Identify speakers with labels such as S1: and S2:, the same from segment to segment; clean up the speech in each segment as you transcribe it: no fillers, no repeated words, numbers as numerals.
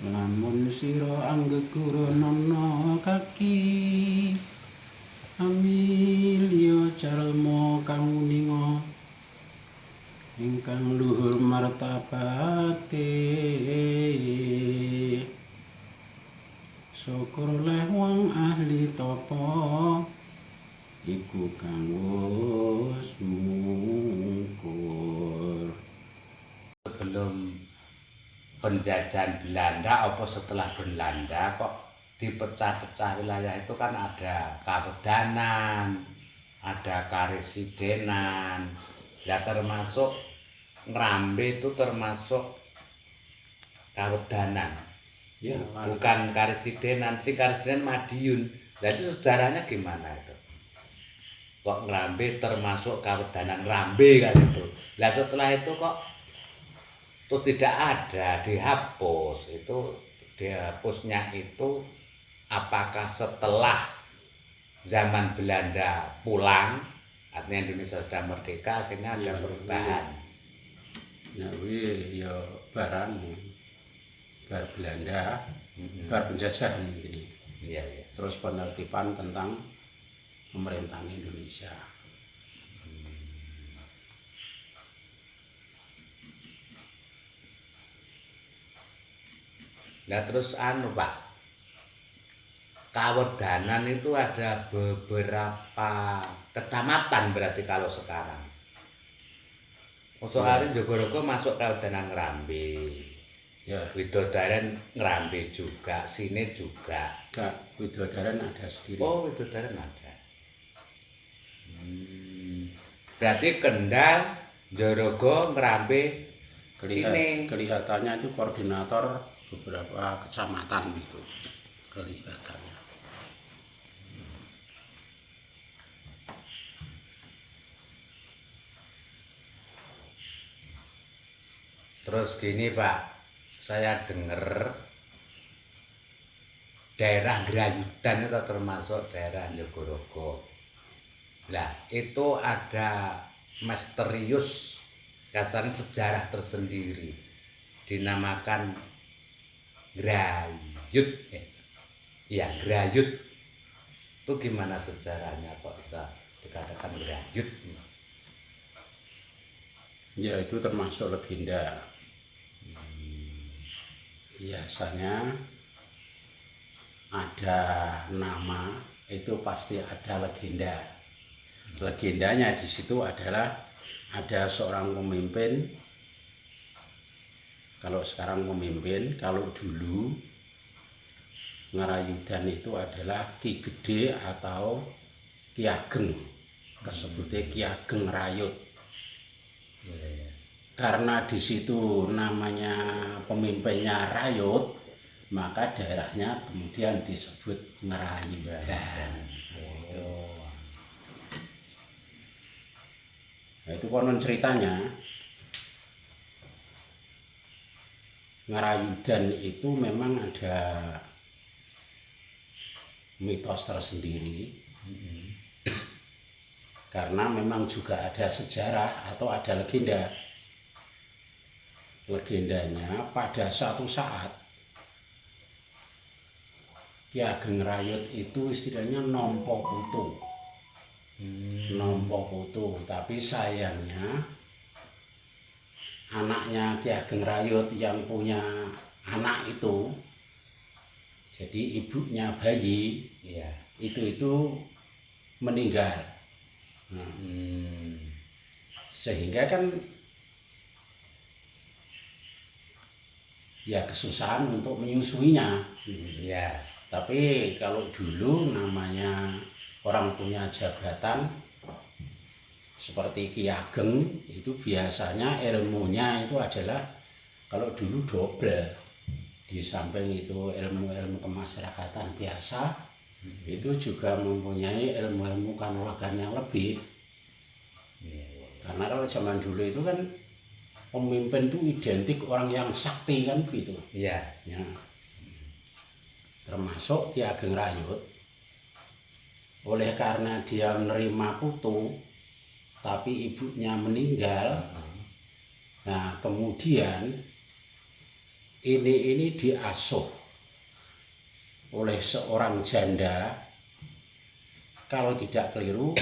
S1: Lamun sira anggegura nana kaki amilya calma kang uninga ingkang luhur martabate syukur leh wong ahli tapa iku kang wis mungkur.
S2: Sebelum penjajahan Belanda apa setelah Belanda kok dipecah-pecah wilayah itu kan ada kawedanan, ada karesidenan, ya termasuk Ngrambe itu termasuk kawedanan.
S1: Ya,
S2: Bukan karesidenan, si karesidenan Madiun. Nah itu sejarahnya gimana itu? Kok Ngrambe termasuk kawedanan Ngrambe kan itu. Nah setelah itu kok terus tidak ada, dihapus. Itu dihapusnya itu apakah setelah zaman Belanda pulang, artinya Indonesia sudah merdeka, akhirnya ada perubahan.
S1: ya kuwi ya baran bar Belanda, bar penjajahan ini.
S2: Iya, iya.
S1: Terus penertiban tentang pemerintahan Indonesia.
S2: Nah terus Pak, Kawedanan itu ada beberapa kecamatan berarti kalau sekarang. Soalnya Jogorogo masuk Kawedanan Ngrambe,
S1: Ya,
S2: Widodaren Ngrambe juga, sini juga.
S1: Widodaren ada sendiri.
S2: Oh, Widodaren ada. Berarti Kendal, Jorogo, Ngrambe, sini.
S1: Kelihatannya itu koordinator beberapa kecamatan itu kelihatannya.
S2: Terus gini Pak, saya dengar daerah Grayudan itu termasuk daerah Jogorogo. Nah itu ada misterius kasarnya sejarah tersendiri dinamakan Grayut. Ya Grayut itu gimana sejarahnya kok bisa dikatakan Grayut?
S1: Ya itu termasuk legenda. Biasanya ada nama itu pasti ada legenda. Legendanya di situ adalah ada seorang pemimpin. Kalau sekarang pemimpin, kalau dulu Ngarayudan itu adalah Ki Gede atau Ki Ageng. Kesebutnya Ki Ageng Rayut. Karena di situ namanya pemimpinnya Rayut, maka daerahnya kemudian disebut Ngarayudan. Nah, itu konon ceritanya Ngarayudan itu memang ada mitos tersendiri. Karena memang juga ada sejarah atau ada legenda. Legendanya pada suatu saat Ki Ageng Rayut itu istilahnya nompo putu. Nompo putu, tapi sayangnya anaknya Ki Ageng Rayut yang punya anak itu, jadi ibunya bayi,
S2: Iya.
S1: itu meninggal. Nah, sehingga kan ya kesusahan untuk menyusuinya.
S2: Iya.
S1: Tapi kalau dulu namanya orang punya jabatan seperti Ki Ageng itu biasanya ilmunya itu adalah kalau dulu double. Di samping itu ilmu-ilmu kemasyarakatan biasa, itu juga mempunyai ilmu-ilmu kanuragan yang lebih. Karena kalau zaman dulu itu kan pemimpin itu identik orang yang sakti kan gitu.
S2: Iya.
S1: Ya. Termasuk Ki Ageng Rayut. Oleh karena dia menerima putu, tapi ibunya meninggal. Nah kemudian ini diasuh oleh seorang janda. Kalau tidak keliru,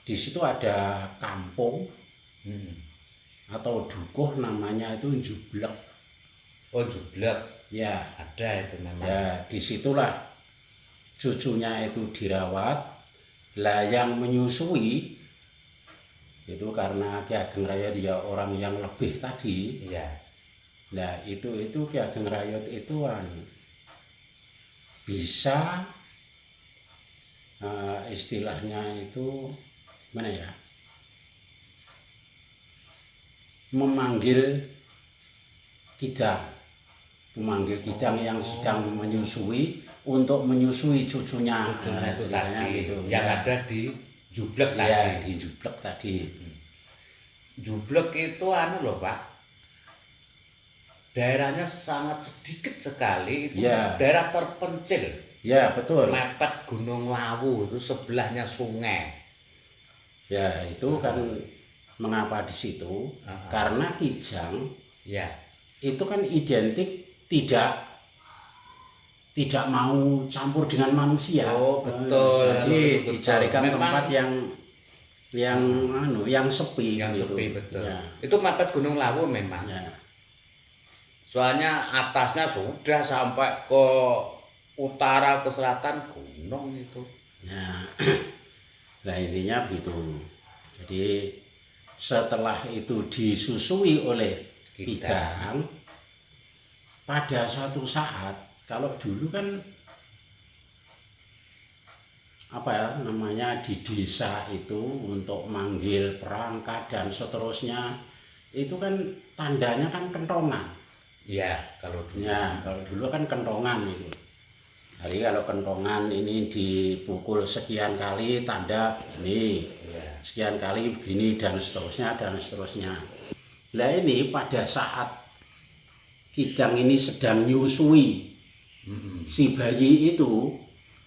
S1: di situ ada kampung atau dukuh namanya itu Jublek.
S2: Oh, Jublek.
S1: Ya,
S2: Ada itu memang.
S1: ya disitulah cucunya itu dirawat. Lah yang menyusui itu karena Ki Ageng Rayot dia orang yang lebih tadi.
S2: Iya.
S1: Nah itu Ki Ageng Rayot itu bisa istilahnya itu mana ya, memanggil kidang yang sedang menyusui untuk menyusui cucunya
S2: Itu tadi
S1: gitu.
S2: yang
S1: Ya.
S2: ada di Jublek
S1: Ya,
S2: tadi.
S1: di Jublek tadi.
S2: Jublek itu anu loh Pak, daerahnya sangat sedikit sekali, itu
S1: Ya.
S2: daerah terpencil,
S1: Ya betul.
S2: mepet Gunung Lawu, itu sebelahnya sungai.
S1: Ya itu kan mengapa di situ? Karena Kijang
S2: Ya,
S1: itu kan identik tidak mau campur dengan manusia.
S2: Oh, betul.
S1: Jadi
S2: Betul.
S1: dicarikan
S2: Memang
S1: tempat yang sepi.
S2: yang
S1: gitu.
S2: sepi betul.
S1: Ya.
S2: Itu mepet Gunung Lawu memang.
S1: Ya.
S2: Soalnya atasnya sudah sampai ke utara ke selatan gunung itu.
S1: Nah, nah intinya begitu. Jadi setelah itu disusui oleh Kijang, pada suatu saat, kalau dulu kan apa ya namanya di desa itu untuk manggil perangkat dan seterusnya itu kan tandanya kan kentongan.
S2: Iya, kalau dulu.
S1: Ya, kalau dulu kan kentongan itu. Jadi kalau kentongan ini dipukul sekian kali tanda ini, sekian kali begini dan seterusnya dan seterusnya. Nah ini pada saat Kijang ini sedang nyusui si bayi itu,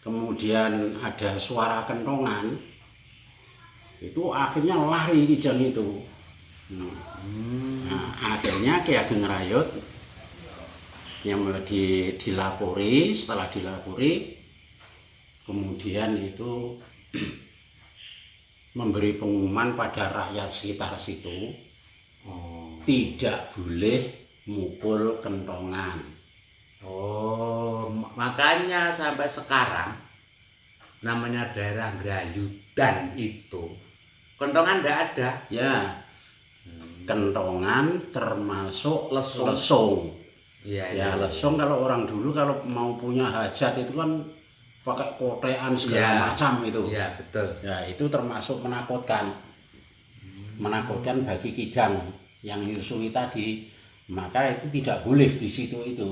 S1: kemudian ada suara kentongan, itu akhirnya lari Kijang itu. Nah, akhirnya Ki Ageng Rayot yang dilapori, setelah dilapori kemudian itu memberi pengumuman pada rakyat sekitar situ tidak boleh mukul kentongan.
S2: Oh, makanya sampai sekarang namanya daerah Grayudan itu kentongan enggak ada.
S1: Ya, kentongan termasuk
S2: Lesung.
S1: lesung.
S2: Iya,
S1: Ya lesung kalau orang dulu kalau mau punya hajat itu kan pakai kotean segala macam itu.
S2: Iya, betul.
S1: Ya itu termasuk menakutkan. Menakutkan bagi Kijang yang nyusui tadi, maka itu tidak boleh di situ itu.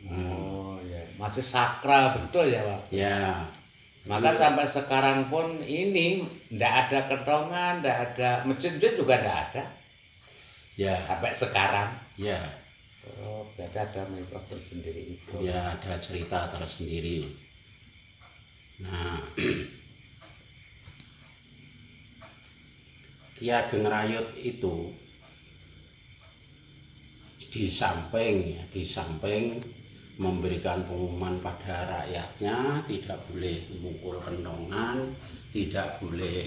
S2: Oh, ya. Masih sakral betul ya, Pak.
S1: Ya,
S2: Maka sampai sekarang pun ini ndak ada kentongan, ndak ada masjid juga ndak ada.
S1: ya,
S2: Sampai sekarang.
S1: ya,
S2: Oh, berarti ada mitos tersendiri itu.
S1: ya ada cerita tersendiri. Nah, Ki Ageng Rayot itu di samping memberikan pengumuman pada rakyatnya tidak boleh memukul kentongan, tidak boleh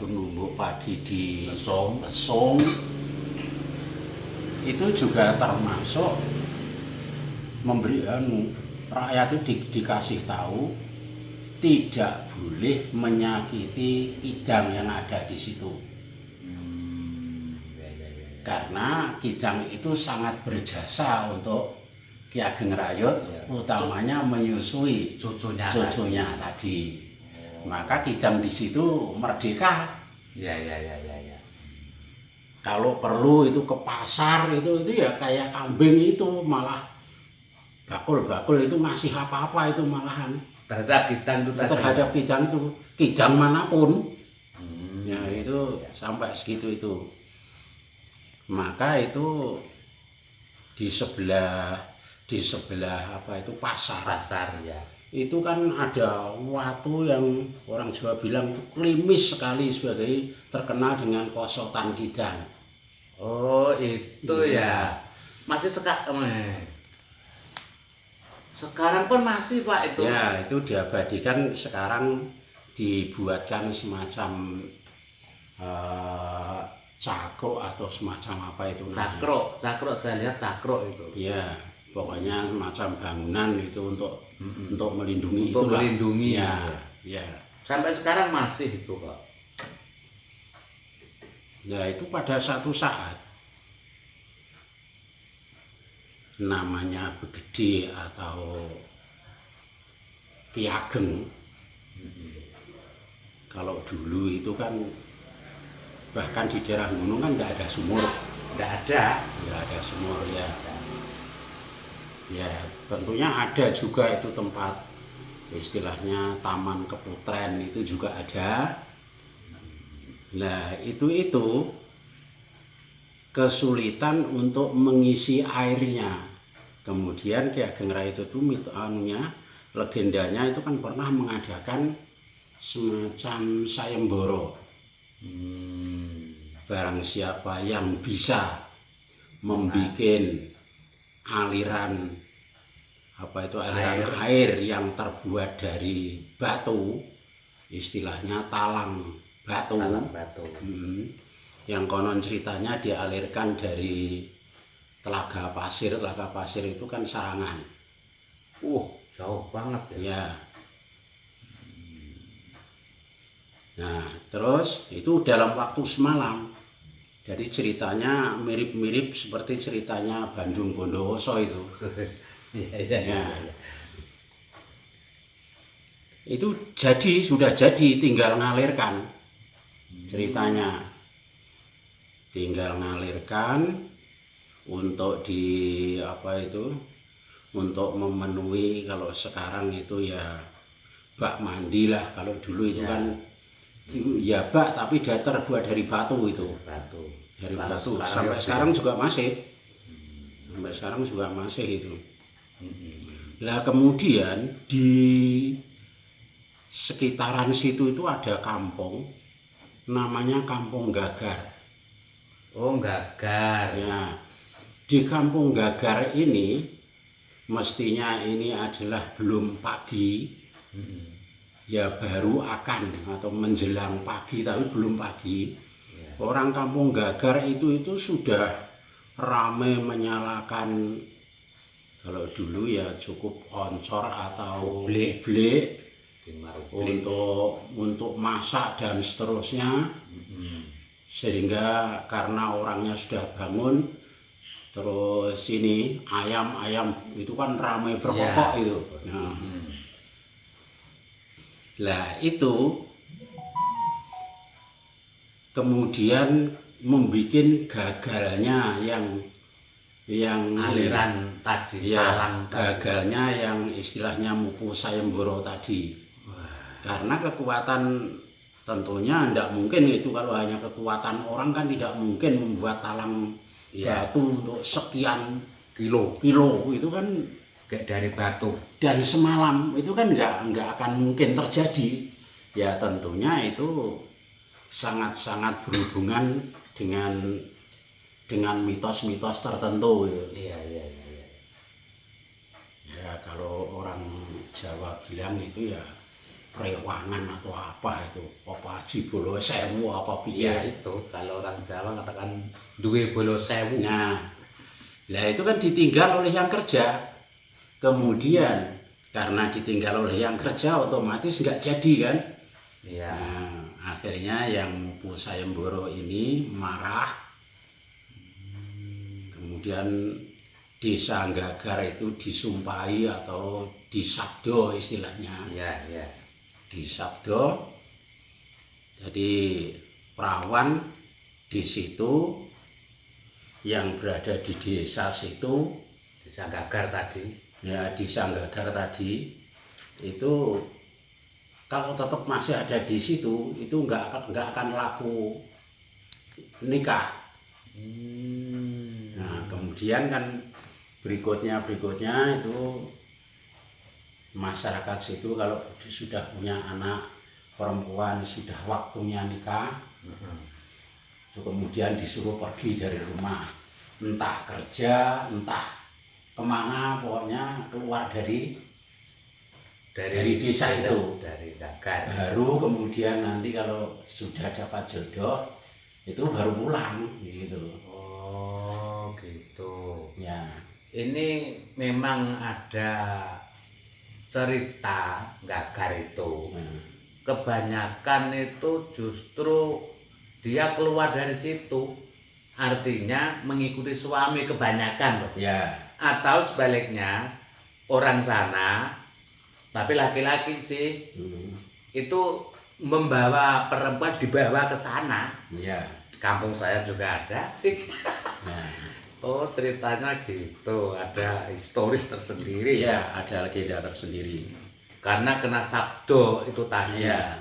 S1: numbuk padi di lesung, itu juga termasuk memberi rakyat itu dikasih tahu tidak boleh menyakiti Kijang yang ada di situ. Karena Kijang itu sangat berjasa untuk Ki Ageng Rayot, utamanya menyusui cucunya tadi. Maka Kijang di situ merdeka.
S2: Ya.
S1: Kalau perlu itu ke pasar itu ya kayak kambing itu malah bakul itu ngasih apa-apa itu malahan
S2: Terhadap Kijang itu tadi.
S1: terhadap Kijang itu, Kijang manapun. Ya itu sampai segitu itu. Maka itu di sebelah pasar
S2: ya.
S1: itu kan ada watu yang orang Jawa bilang itu klimis sekali sebagai terkenal dengan kosotan Kijang.
S2: Oh, itu ya. Masih sekarang pun masih Pak itu.
S1: Ya, itu diabadikan sekarang dibuatkan semacam cakro atau semacam apa itu namanya.
S2: Cakro saya lihat cakro itu.
S1: Ya, pokoknya semacam bangunan itu untuk melindungi
S2: Untuk
S1: itulah.
S2: melindungi.
S1: Ya, ya.
S2: Sampai sekarang masih itu Pak.
S1: Ya, itu pada satu saat namanya Begede atau Ki Ageng. Kalau dulu itu kan bahkan di daerah gunung kan nggak ada sumur,
S2: Nggak ada.
S1: nggak ada sumur ya. Ya tentunya ada juga itu tempat istilahnya Taman Keputren itu juga ada. Nah itu kesulitan untuk mengisi airnya. Kemudian Ki Ageng Rai itu legendanya itu kan pernah mengadakan semacam sayembara. Barang siapa yang bisa membuat aliran air yang terbuat dari batu, istilahnya talang batu. Yang konon ceritanya dialirkan dari Telaga Pasir itu kan Sarangan.
S2: Jauh banget ya.
S1: Ya. Nah, terus itu dalam waktu semalam. Jadi ceritanya mirip-mirip seperti ceritanya Bandung Bondowoso itu.
S2: Iya.
S1: Itu sudah jadi, tinggal ngalirkan ceritanya. Tinggal ngalirkan untuk untuk memenuhi, kalau sekarang itu ya bak mandi lah. Kalau dulu itu kan ya bak tapi dia terbuat dari batu itu. Dari batu. Sampai sekarang juga masih. Sampai sekarang juga masih itu. Lah kemudian di sekitaran situ itu ada kampung namanya Kampung Gagar.
S2: Gagar.
S1: Ya, di Kampung Gagar ini mestinya ini adalah belum pagi, ya baru akan atau menjelang pagi tapi belum pagi. Orang Kampung Gagar itu sudah ramai menyalakan, kalau dulu ya cukup oncor atau blek untuk masak dan seterusnya. Sehingga karena orangnya sudah bangun, terus ini ayam itu kan ramai berkokok itu. Nah itu kemudian membuat gagalnya yang
S2: aliran tadi,
S1: ya, gagalnya yang istilahnya Mupu Sayembara tadi. Karena kekuatan, tentunya tidak mungkin itu, kalau hanya kekuatan orang kan tidak mungkin membuat talang batu untuk sekian kilo itu kan
S2: kayak dari batu.
S1: Dan semalam itu kan nggak akan mungkin terjadi. Ya tentunya itu sangat-sangat berhubungan dengan mitos-mitos tertentu.
S2: Iya.
S1: Ya kalau orang Jawa bilang itu ya prewangan atau apa itu, apa Haji Bolo Sewu apa piye.
S2: Ya itu kalau orang Jawa katakan duwe bolo sewu.
S1: Nah, itu kan ditinggal oleh yang kerja. Kemudian karena ditinggal oleh yang kerja otomatis nggak jadi kan.
S2: Iya.
S1: Nah, akhirnya yang Mupu Sayembara ini marah. Kemudian Desa Gagar itu disumpahi atau disabdo istilahnya.
S2: Iya.
S1: Disabdo. Jadi perawan di situ yang berada di desa situ,
S2: Desa Gagar tadi.
S1: Ya, Desa Gagar tadi itu kalau tetap masih ada di situ itu nggak akan laku nikah. Nah, kemudian kan berikutnya itu masyarakat situ kalau sudah punya anak perempuan sudah waktunya nikah, kemudian disuruh pergi dari rumah. entah kerja, entah kemana, pokoknya keluar dari desa itu.
S2: Dari Gagar.
S1: Baru kemudian nanti kalau sudah dapat jodoh itu baru pulang gitu.
S2: Oh, gitu.
S1: Ya.
S2: Ini memang ada cerita Gagar itu.
S1: Nah,
S2: Kebanyakan itu justru dia keluar dari situ. Artinya mengikuti suami kebanyakan loh.
S1: ya.
S2: Atau sebaliknya orang sana tapi laki-laki sih itu membawa perempuan dibawa ke sana.
S1: Ya.
S2: Di kampung saya juga ada sih.
S1: Nah,
S2: Oh, ceritanya gitu, ada historis tersendiri
S1: ya ada legenda tersendiri.
S2: Karena kena sabdo itu tadi.
S1: Ya.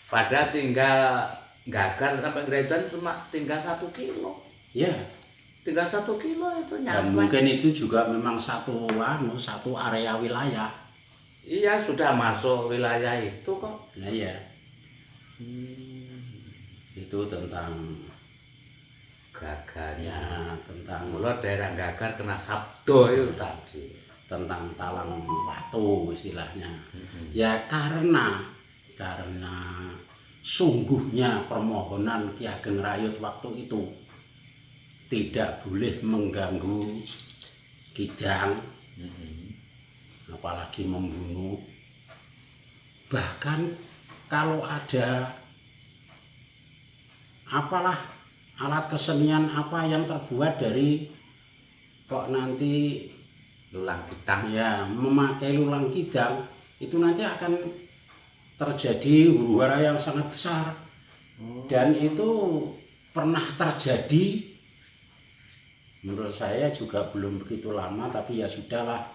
S2: Padahal tinggal Gagar sampai Gredan cuma tinggal 1 kilo.
S1: Ya.
S2: Tinggal 1 kilo itu
S1: Dan
S2: nyampe.
S1: mungkin itu juga memang satu area wilayah.
S2: Iya, sudah masuk wilayah itu kok.
S1: Nah, ya. Itu tentang
S2: Gagarnya.
S1: ya, tentang
S2: Mula daerah Gagar kena sabdo itu tadi.
S1: tentang talang watu istilahnya. Ya karena sungguhnya permohonan Ki Ageng Rayut waktu itu tidak boleh mengganggu Kijang, apalagi membunuh. Bahkan kalau ada apalah alat kesenian apa yang terbuat dari kok nanti
S2: Lulang Kitang.
S1: ya memakai lulang kidang itu nanti akan terjadi huru-hara yang sangat besar. Dan itu pernah terjadi, menurut saya juga belum begitu lama, tapi ya sudahlah,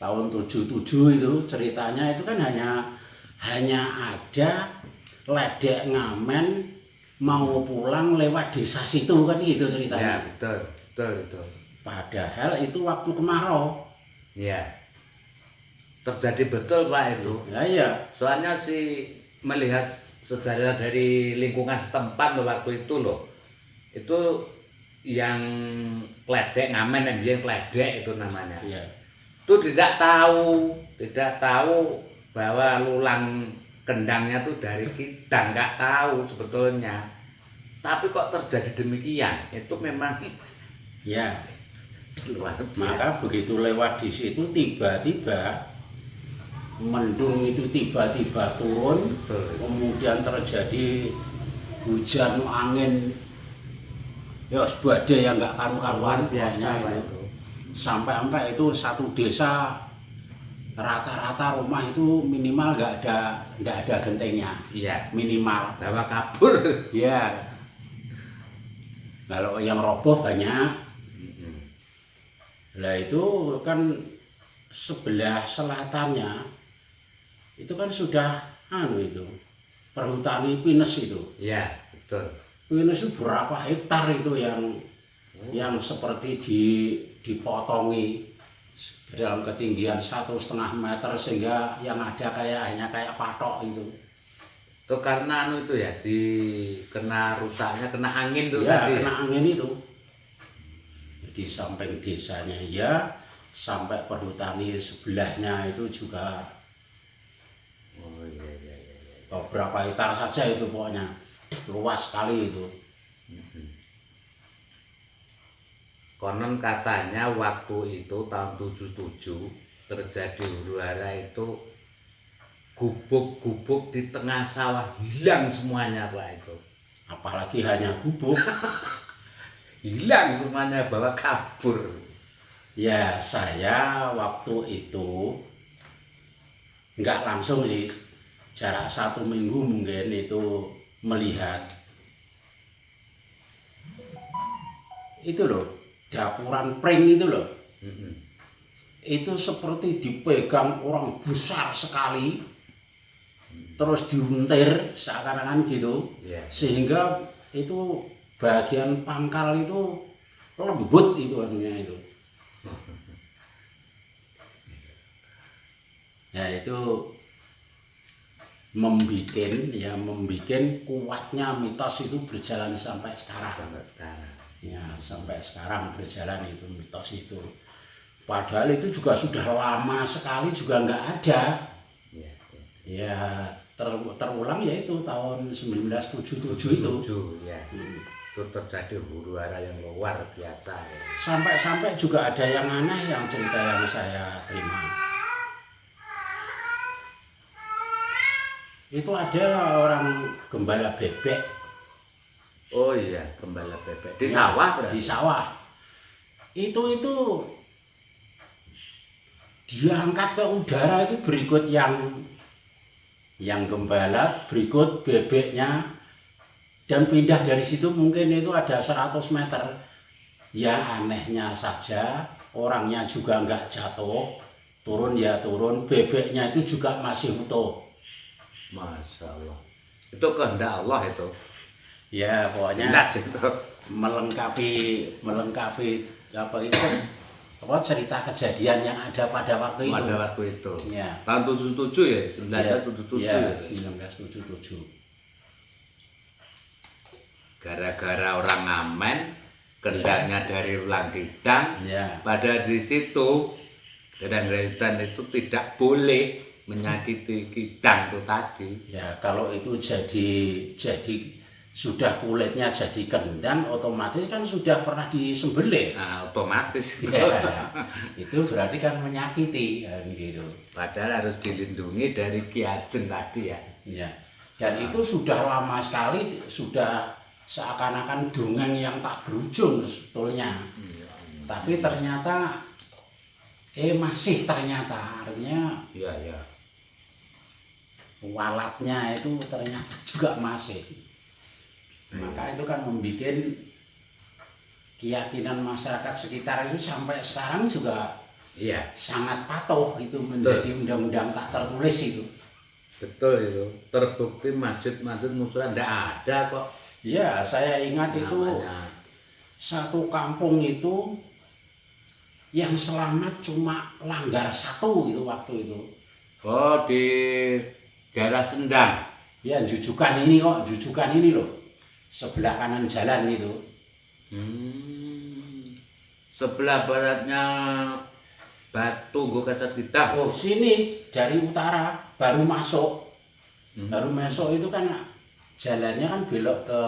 S1: tahun 77 itu ceritanya itu kan hanya ada ledek ngamen mau pulang lewat desa situ kan gitu
S2: Ya,
S1: ceritanya.
S2: betul.
S1: Padahal itu waktu kemarau.
S2: Ya. Terjadi betul Pak itu.
S1: Ya iya.
S2: Soalnya sih melihat sejarah dari lingkungan setempat loh waktu itu loh. Itu yang kledek ngamen yang dia kledek itu namanya.
S1: Iya.
S2: Itu tidak tahu bahwa lulang kendangnya tuh dari Kidang, nggak tahu sebetulnya. Tapi kok terjadi demikian? Itu memang
S1: Ya.
S2: luar
S1: Maka
S2: biasa.
S1: begitu lewat di situ tiba-tiba mendung itu tiba-tiba turun,
S2: Betul.
S1: kemudian terjadi hujan angin ya badai yang nggak karu-karuan
S2: Biasa
S1: pokoknya
S2: Pak
S1: itu.
S2: itu.
S1: Sampai itu satu desa rata-rata rumah itu minimal nggak ada gentengnya,
S2: Iya.
S1: minimal.
S2: Bawa kabur.
S1: Ya. Kalau yang roboh banyak. Lah itu kan sebelah selatannya itu kan sudah itu perhutani pinus itu.
S2: Iya, betul.
S1: Pinus itu berapa hektar itu yang seperti dipotongi dalam ketinggian 1,5 meter sehingga yang ada hanya kayak patok itu.
S2: Itu karena itu ya kena rusaknya, kena angin tuh
S1: Ya,
S2: tadi.
S1: kena angin itu. Di samping desanya ya, sampai perhutani sebelahnya itu juga
S2: Oh iya.
S1: beberapa hektar saja itu pokoknya. Luas sekali itu.
S2: Konon katanya waktu itu tahun 77 terjadi huru-hara itu gubuk-gubuk di tengah sawah hilang semuanya Pak itu.
S1: Apalagi hanya gubuk.
S2: Hilang semuanya, bawa kabur.
S1: Ya, saya waktu itu nggak langsung sih, jarak 1 minggu mungkin itu melihat itu loh, dapuran pring itu loh. Itu seperti dipegang orang besar sekali, terus diuntir seakan-akan gitu, sehingga itu bagian pangkal itu lembut itu anunya itu. Ya itu membikin kuatnya mitos itu berjalan sampai sekarang. Ya, sampai sekarang berjalan itu mitos itu. Padahal itu juga sudah lama sekali juga nggak ada.
S2: Iya.
S1: Ya, terulang ya itu tahun 1977 itu.
S2: Ya. Itu terjadi huru-hara yang luar biasa ya.
S1: Sampai-sampai juga ada yang aneh yang cerita yang saya terima. Itu ada orang gembala bebek.
S2: Oh iya, gembala bebek di sawah berarti.
S1: Di sawah. Itu diangkat ke udara itu berikut yang gembala, berikut bebeknya, dan pindah dari situ mungkin itu ada 100 meter. Ya anehnya saja, orangnya juga nggak jatuh, turun ya turun, bebeknya itu juga masih utuh.
S2: Masya Allah. Itu kehendak Allah itu.
S1: Ya pokoknya
S2: Jelas itu.
S1: melengkapi apa itu apa cerita kejadian yang ada pada waktu itu.
S2: Pada waktu itu.
S1: Ya.
S2: Tahun 77 ya, 1977
S1: Ya,
S2: ya.
S1: 1977.
S2: Gara-gara orang ngamen, kendangnya dari ulang kidang.
S1: Ya.
S2: Pada di situ kendang hutan itu tidak boleh menyakiti kidang itu tadi.
S1: Ya, kalau itu jadi sudah kulitnya jadi kendang, otomatis kan sudah pernah disembelih.
S2: Nah, otomatis
S1: Ya, itu berarti kan menyakiti kan gitu.
S2: padahal harus dilindungi dari Ki Ajeng tadi ya.
S1: Ya. Dan itu sudah lama sekali, sudah seakan-akan dongeng yang tak berujung sebetulnya. Tapi ternyata masih ternyata artinya
S2: Iya, iya.
S1: walatnya itu ternyata juga masih. Maka itu kan membuat keyakinan masyarakat sekitar itu sampai sekarang juga
S2: Iya,
S1: sangat patuh itu menjadi undang-undang tak tertulis itu.
S2: betul itu. Terbukti masjid-masjid musola ndak ada kok.
S1: Ya, saya ingat itu
S2: Namanya.
S1: satu kampung itu yang selamat cuma langgar satu itu waktu itu.
S2: Oh, di daerah Sendang.
S1: Ya, jujukan ini kok, jujukan ini loh. Sebelah kanan jalan itu.
S2: Sebelah baratnya Batu Nggo Kacat Kita.
S1: Oh, sini dari utara baru masuk. Baru masuk itu kan jalannya kan belok ke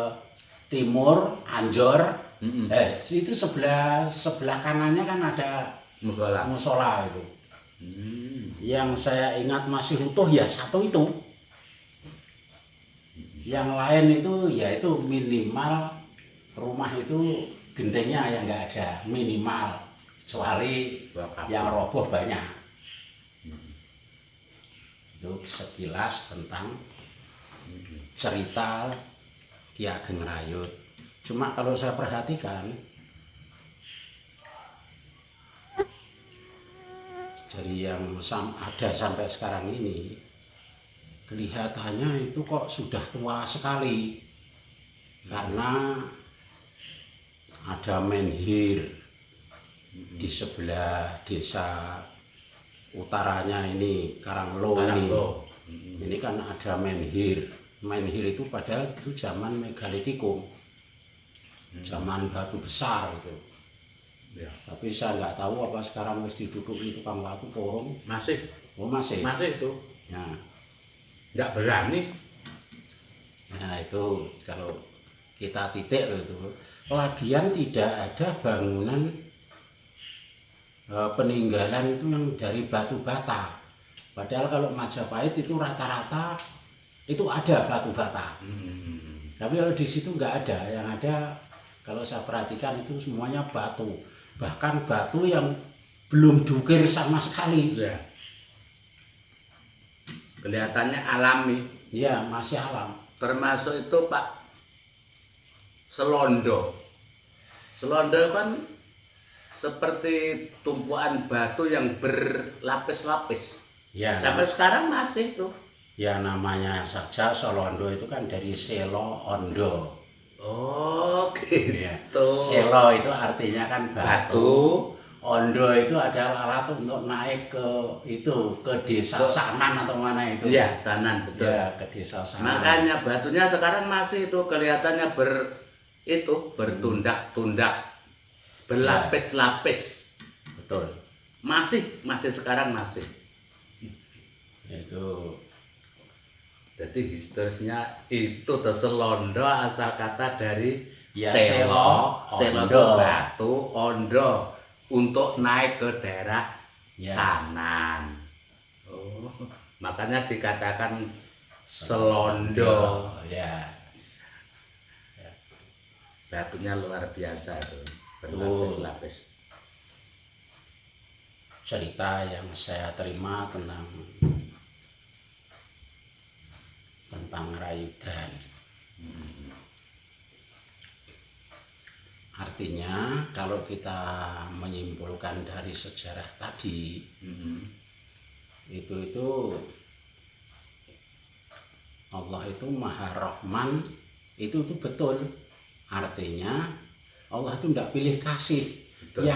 S1: timur, Anjor. Itu sebelah kanannya kan ada
S2: Musola.
S1: musola itu. Yang saya ingat masih utuh ya satu itu. Yang lain itu yaitu minimal rumah itu gentengnya yang nggak ada, minimal, kecuali yang roboh banyak. Itu sekilas tentang cerita Ki Ageng Rayut. Cuma kalau saya perhatikan dari yang ada sampai sekarang ini, kelihatannya itu kok sudah tua sekali karena ada menhir di sebelah desa utaranya ini Karanglo ini. Ini kan ada menhir. Menhir itu padahal itu zaman megalitikum, zaman batu besar itu.
S2: Ya.
S1: Tapi saya nggak tahu apa sekarang mesti diduduki tukang batu porong.
S2: Masih.
S1: Oh masih.
S2: Masih itu.
S1: Ya.
S2: Nggak berani.
S1: Nah itu kalau kita titik loh itu. Lagian tidak ada bangunan peninggalan itu yang dari batu bata. Padahal kalau Majapahit itu rata-rata itu ada batu bata. Tapi kalau di situ nggak ada. Yang ada kalau saya perhatikan itu semuanya batu. Bahkan batu yang belum diukir sama sekali.
S2: Ya. Kelihatannya alami.
S1: Ya masih alam.
S2: Termasuk itu Pak Selondo. Selondo kan seperti tumpuan batu yang berlapis-lapis.
S1: Ya.
S2: Sampai sekarang masih tuh.
S1: Ya namanya saja Selondo itu kan dari Selo Ondo.
S2: Oh gitu.
S1: Selo itu artinya kan batu. Ondo itu adalah alat untuk naik ke desa Sanan atau mana itu.
S2: Iya, Sanan betul.
S1: Ya, ke desa Sanan.
S2: Makanya batunya sekarang masih itu kelihatannya itu bertundak-tundak, berlapis-lapis.
S1: Betul.
S2: Masih sekarang masih.
S1: Itu
S2: Jadi historisnya itu Selondo asal kata dari
S1: ya,
S2: selo
S1: ondo.
S2: itu batu, ondo untuk naik ke daerah
S1: Ya.
S2: kanan. Oh, makanya dikatakan Selondo.
S1: Ya.
S2: Batunya luar biasa itu, berlapis-lapis.
S1: Cerita yang saya terima tentang Rayudan. Artinya kalau kita menyimpulkan dari sejarah tadi, itu Allah itu Maha Rahman, itu betul. Artinya Allah itu tidak pilih kasih.
S2: Betul.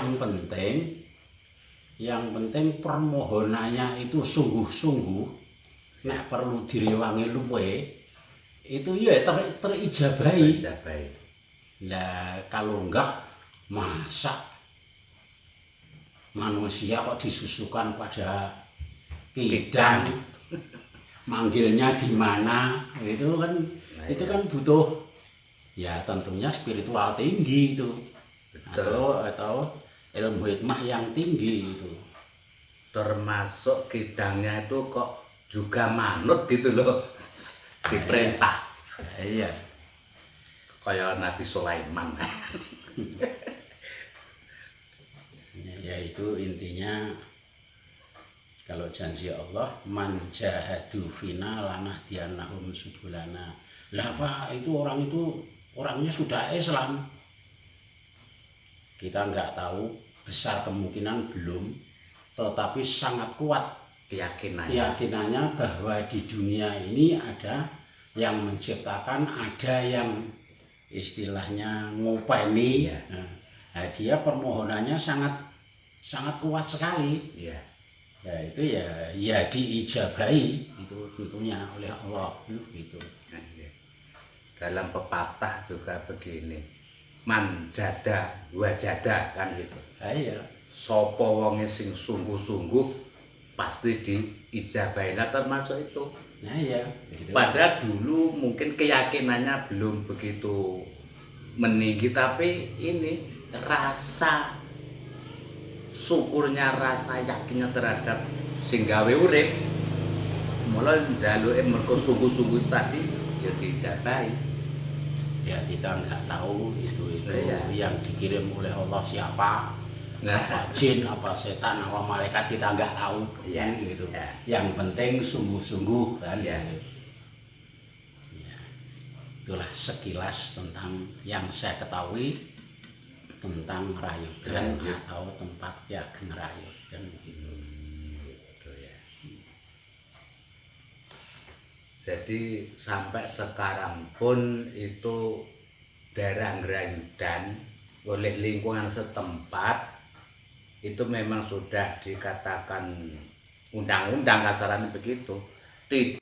S1: Yang penting permohonannya itu sungguh-sungguh. Nek perlu direwangi luwe, itu ya terijabahi. Lah kalau enggak, masa manusia kok disusukan pada kidang, manggilnya gimana? Itu kan butuh ya tentunya spiritual tinggi itu. Atau ilmu hikmah yang tinggi itu.
S2: Termasuk kidangnya itu kok juga manut gitu loh, diperintah.
S1: Iya.
S2: Kayak Nabi Sulaiman.
S1: Ya itu intinya kalau janji Allah man jahadu fina lanahdiyannahum subulana. Lah Pak, itu orangnya sudah Islam. Kita nggak tahu, besar kemungkinan belum, tetapi sangat kuat keyakinannya bahwa di dunia ini ada yang menciptakan, ada yang istilahnya ngopeni.
S2: Ya.
S1: Nah, dia permohonannya sangat kuat sekali.
S2: Ya.
S1: Ya itu ya diijabahi itu tentunya oleh Allah gitu.
S2: Dalam pepatah juga begini, man jada wajada kan gitu.
S1: Iya.
S2: Sopo wonge sing sungguh-sungguh pasti diijabahi. Nah, termasuk itu.
S1: Nah iya. Gitu.
S2: Padahal dulu mungkin keyakinannya belum begitu meninggi, tapi ini rasa syukurnya, rasa yakinnya terhadap sing gawe urip, mulai njaluke mergo sungguh-sungguh tadi ya dijabahi.
S1: Ya kita nggak tahu itu
S2: Iya.
S1: yang dikirim oleh Allah siapa.
S2: Nah,
S1: Apa jin, apa setan, apa malaikat kita nggak tahu.
S2: Iya.
S1: Gitu.
S2: Ya.
S1: Yang penting sungguh-sungguh kan.
S2: Ya.
S1: Ya. Itulah sekilas tentang yang saya ketahui tentang Rayudan atau tempat Ki Ageng Rayudan gitu.
S2: Gitu ya. Jadi sampai sekarang pun itu daerah Rayudan oleh lingkungan setempat itu memang sudah dikatakan undang-undang kasarannya begitu.